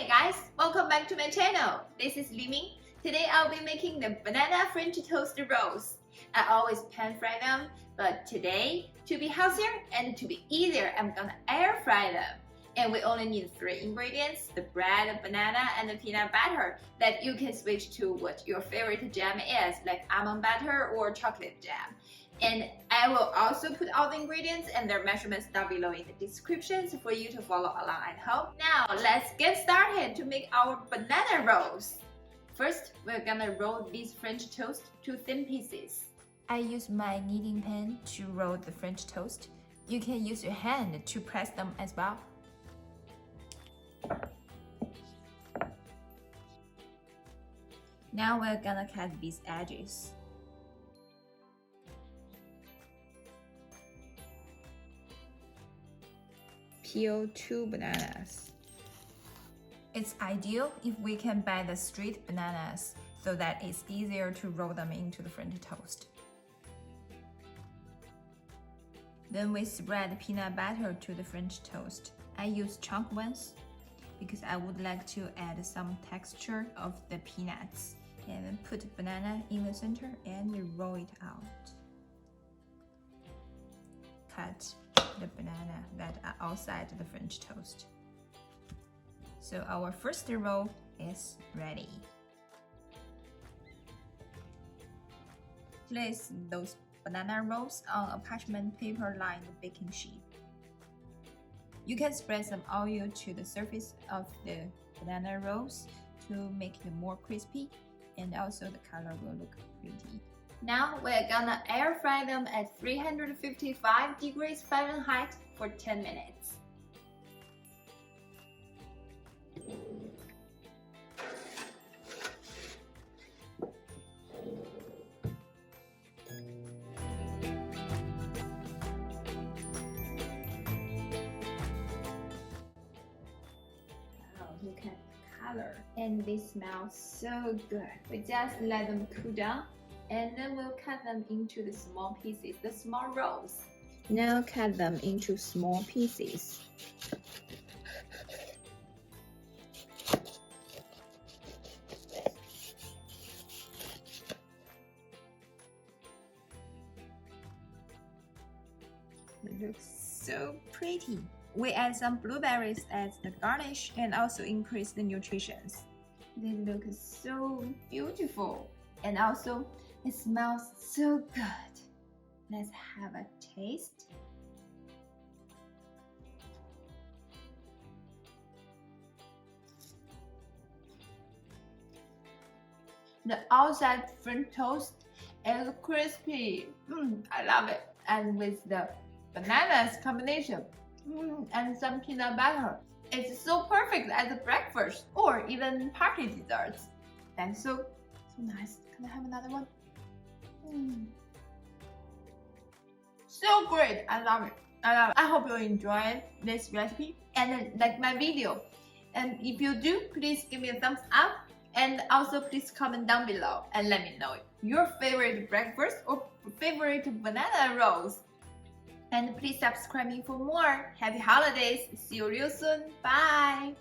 Hey guys, welcome back to my channel. This is Li Ming. Today I'll be making the banana French toast rolls. I always pan fry them, but today, to be healthier and to be easier, I'm gonna air fry them. And we only need 3 ingredients: the bread, banana, and the peanut butter. That you can switch to what your favorite jam is, like almond butter or chocolate jam. And I will also put all the ingredients and their measurements down below in the descriptions for you to follow along at home. Now let's get started to make our banana rolls. First, we're gonna roll these French toast to thin pieces. I use my kneading pan to roll the French toast. You can use your hand to press them as well. Now we're gonna cut these edges. Peel 2 bananas. It's ideal if we can buy the straight bananas so that it's easier to roll them into the French toast. Then we spread peanut butter to the French toast. I use chunk ones because I would like to add some texture of the peanuts. And then put banana in the center and roll it out. Cut the banana that are outside the French toast. So our first roll is ready. Place those banana rolls on a parchment paper lined baking sheet. You can spread some oil to the surface of the banana rolls to make them more crispy, and also the color will look pretty. Now we're gonna air fry them at 355 degrees Fahrenheit for 10 minutes. Wow, look at the color. And they smell so good. We just let them cool down. And then we'll cut them into the small pieces, the small rolls. Now cut them into small pieces. It looks so pretty. We add some blueberries as the garnish and also increase the nutrition. They look so beautiful. And also, it smells so good. Let's have a taste. The outside French toast is crispy. I love it. And with the bananas combination and some peanut butter, it's so perfect as a breakfast or even party desserts. That's so nice. Can I have another one? So great. I love it. I hope you enjoyed this recipe and like my video. And if you do, please give me a thumbs up, and also please comment down below and let me know your favorite breakfast or favorite banana rolls. And please subscribe me for more. Happy holidays. See you real soon. Bye.